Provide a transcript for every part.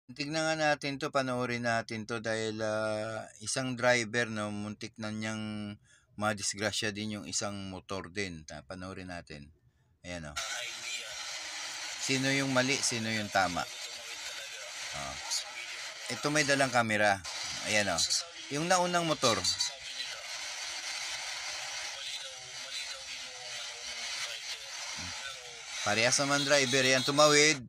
Tignan nga natin 'to, panoorin natin 'to dahil, isang driver 'no, muntik na niyang madisgrasya din yung isang motor din. Panoorin natin. Ayan, oh. Sino yung mali, sino yung tama? Oh. Ito may dalang kamera. Ayan, oh. Yung naunang motor, parehas naman driver yan, tumawid.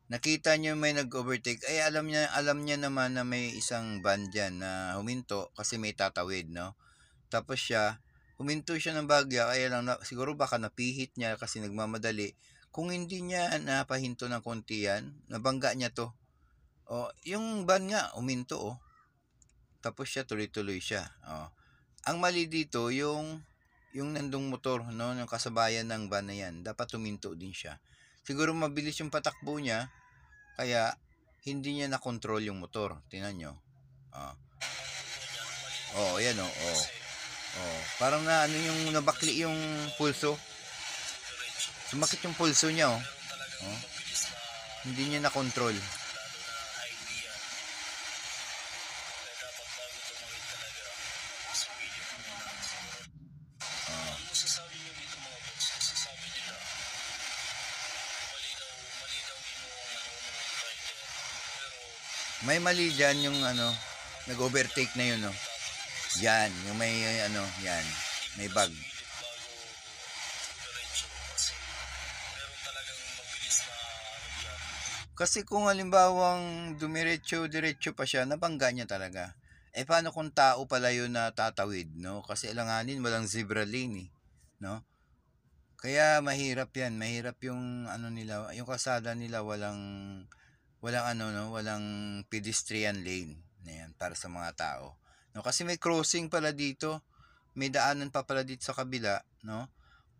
Nakita niyo may nag-overtake, eh alam niya naman na may isang van diyan na huminto kasi may tatawid, 'no? Tapos siya, huminto siya ng bagya, kaya lang siguro baka napihit niya kasi nagmamadali. Kung hindi niya napahinto ng konti yan, nabangga niya 'to. Oh, yung van nga huminto, oh. Tapos siya tuloy-tuloy siya. Oh. Ang mali dito yung nandung motor, no, yung kasabayan ng van na yan, dapat huminto din siya. Siguro mabilis yung patakbo niya, kaya hindi niya na-control yung motor. Tingnan nyo. Oh. Oh, ayan, oh. Oh. Oh. Parang na ano yung nabakli yung pulso. Sumakit yung pulso niya, oh. Oh. Hindi niya na-control. May mali dyan yung ano, nag-overtake na yun, no. Yan, yung may ano, yan, may bag. Kasi kung halimbawang dumiretso-diretso pa siya, nabangga niya talaga. Eh paano kung tao pala yun na tatawid, no? Kasi alanganin, walang zebra lane, eh, no? Kaya mahirap yan, mahirap yung ano nila, yung kalsada nila walang ano, no, walang pedestrian lane na yan para sa mga tao. No, kasi may crossing pala dito, may daanan pa pala dito sa kabila, no?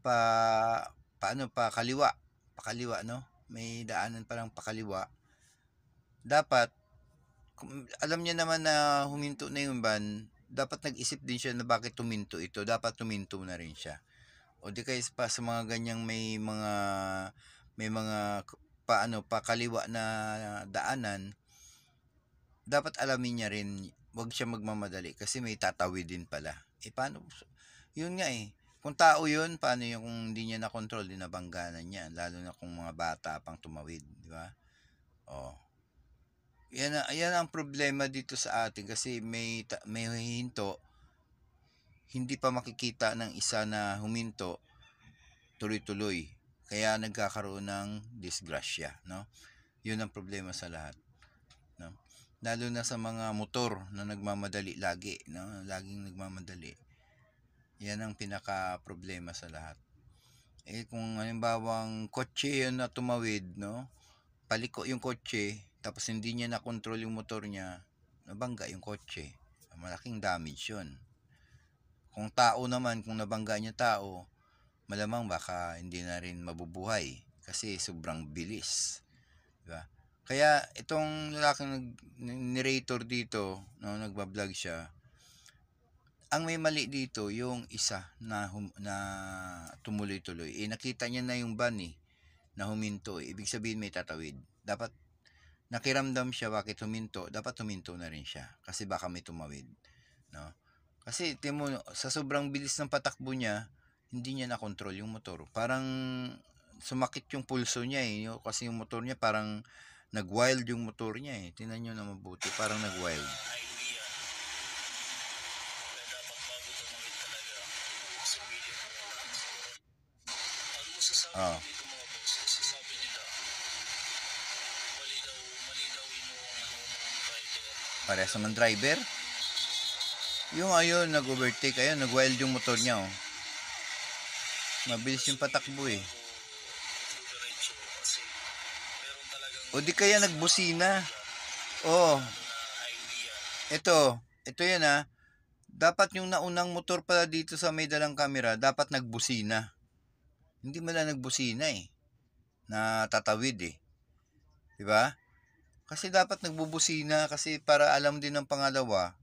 Paano pa kaliwa, pakaliwa, no? May daanan pa lang pakaliwa. Dapat alam niya naman na huminto na yung van, dapat nag-isip din siya na bakit tuminto ito, dapat tuminto na rin siya. O di kaya pa sa mga ganyang may mga paano pa kaliwa na daanan, dapat alamin niya rin, wag siya magmamadali kasi may tatawid din pala. Eh paano? Yun nga eh. Kung tao yun, paano yung kung hindi niya na control, dinabangganan niya, lalo na kung mga bata pang tumawid, di ba? Oh. Yan ang problema dito sa atin kasi may hinto, hindi pa makikita ng isa na huminto, tuloy-tuloy. Kaya nagkakaroon ng disgrasya, no? Yun ang problema sa lahat, no? Lalo na sa mga motor na nagmamadali lagi, no? Laging nagmamadali. Yan ang pinaka problema sa lahat. Eh kung halimbawang kotse yun na tumawid, no? Paliko yung kotse, tapos hindi niya na control yung motor niya, nabangga yung kotse. Malaking damage yun. Kung tao naman, kung nabangga niya tao, malamang baka hindi na rin mabubuhay kasi sobrang bilis, diba? Kaya itong lalaking narrator dito, no, nagba-vlog siya, ang may mali dito yung isa na tumuloy-tuloy. Eh nakita niya na yung van, eh, na huminto, eh. Ibig sabihin may tatawid. Dapat nakiramdam siya bakit huminto, dapat huminto na rin siya kasi baka may tumawid, no? Kasi timo sa sobrang bilis ng patakbo niya, hindi niya na control yung motor. Parang sumakit yung pulso niya, eh. Kasi yung motor niya parang nag-wild yung motor niya, eh. Tingnan niyo na mabuti, parang nag-wild. Oh. Parehas naman driver. Yung ayun, nag-overtake, ayun, nag-wild yung motor niya, oh. Mabilis yung patakbo, eh. O di kaya nagbusina. Oh, ito yan, ah. Dapat yung naunang motor pala dito sa may dalang camera, dapat nagbusina. Hindi man lang nagbusina, eh. Na tatawid, eh. 'Di ba? Kasi dapat nagbubusina kasi para alam din ng pangalawa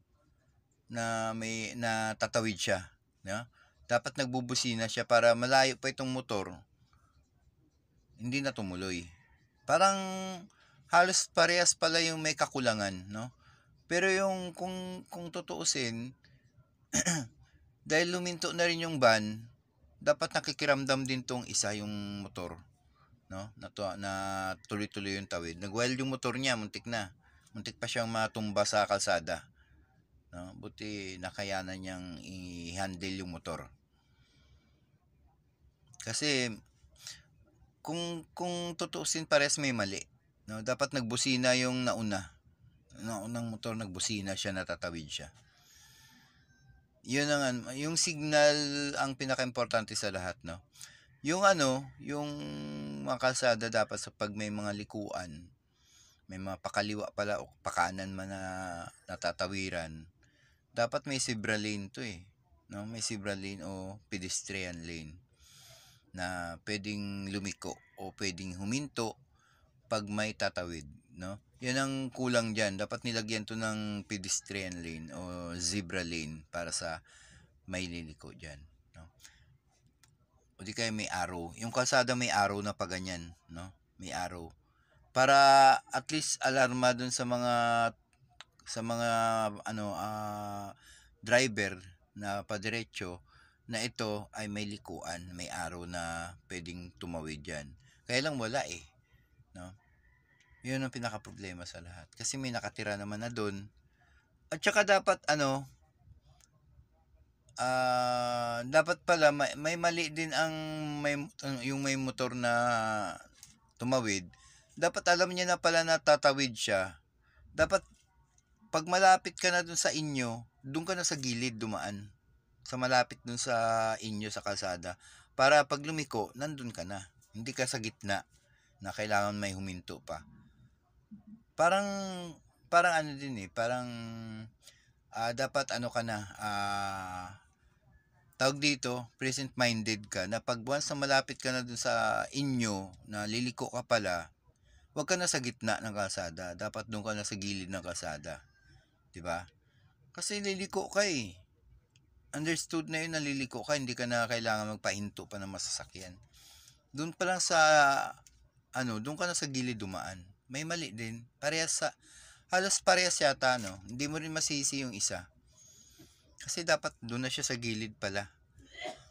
na may na tatawid siya, no? Dapat nagbubusina siya para malayo pa itong motor, hindi na tumuloy. Parang halos parehas pala yung may kakulangan, no? Pero yung kung tutuusin, dahil luminto na rin yung van, dapat nakikiramdam din 'tong isa, yung motor, 'no, na tuloy-tuloy yung tawid. Nag-wild yung motor niya, muntik pa siyang matumba sa kalsada, 'no, buti nakayanan niyang i-handle yung motor. Kasi kung tutuusin parehas may mali, 'no, dapat nagbusina yung naunang motor, nagbusina siya, natatawid siya. Yun yung signal ang pinakaimportante sa lahat, 'no. Yung mga kalsada dapat sa 'pag may mga likuan, may mga pakaliwa pala o pakanan man na natatawiran, dapat may zebra lane 'to, eh, 'no, may zebra lane o pedestrian lane na puwedeng lumiko o puwedeng huminto 'pag may tatawid, 'no. 'Yun ang kulang diyan, dapat nilagyan 'to ng pedestrian lane o zebra lane para sa may liliko diyan, 'no. O di kaya may arrow, yung kalsada may arrow na pa ganyan, 'no, may arrow. Para at least alarma dun sa mga driver na padiretso na ito ay may likuan, may araw na puwedeng tumawid diyan. Kaya lang wala, eh, 'no? 'Yun ang pinakaproblema sa lahat, kasi may nakatira naman na dun at saka dapat dapat pala may mali din yung may motor na tumawid. Dapat alam niya na pala na tatawid siya. Dapat 'pag malapit ka na dun sa inyo, dun ka na sa gilid dumaan. Sa malapit dun sa inyo sa kalsada. Para 'pag lumiko, nandun ka na. Hindi ka sa gitna na kailangan may huminto pa. Parang parang din, eh, parang dapat ka na, tawag dito, present-minded ka na 'pag once na malapit ka na dun sa inyo na liliko ka pala, 'wag ka na sa gitna ng kalsada, dapat dun ka na sa gilid ng kalsada, 'di ba? Kasi liliko ka, eh. Understood na 'yun na liliko ka, hindi ka na kailangan magpahinto pa ng masasakyan. Dun pa lang sa dun ka na sa gilid dumaan. May mali din, halos parehas yata, 'no? Hindi mo rin masisi yung isa. Kasi dapat dun na siya sa gilid pala,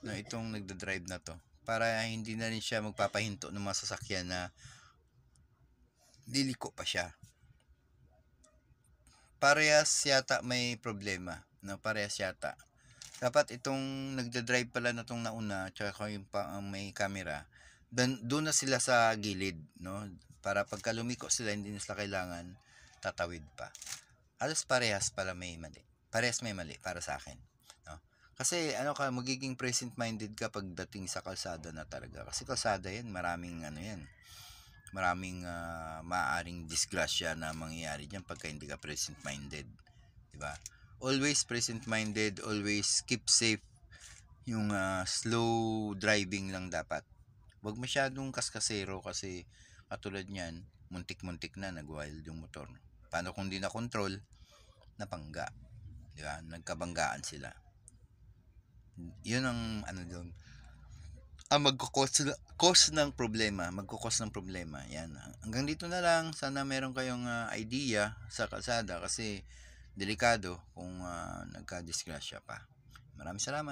na itong nagda-drive na 'to, para hindi na rin siya magpapahinto ng mga sasakyan na liliko pa siya. Parehas yata may problema, 'no, parehas yata. Dapat itong nagda-drive pala na 'tong nauna tsaka yung ang may camera, doon na sila sa gilid, 'no, para pagka lumiko sila hindi na sila kailangan tatawid pa. Halos parehas pala may mali. Parehas may mali para sa akin, 'no. Kasi magiging present-minded ka pagdating sa kalsada na talaga. Kasi kalsada 'yan, maraming maraming maaaring disgrasya na mangyayari diyan pagka hindi ka present-minded, 'di ba? Always present-minded, always keep safe. Yung slow driving lang dapat. Huwag masyadong kaskasero kasi katulad niyan, muntik-muntik na nag-wild yung motor. Paano kung di na control, napangga, 'di ba? Nagkabanggaan sila. 'Yun ang doon. Cause ng problema, magko-cause ng problema. Yan. Hanggang dito na lang. Sana meron kayong idea sa kalsada kasi delikado kung nagka-disgrasya pa. Maraming salamat.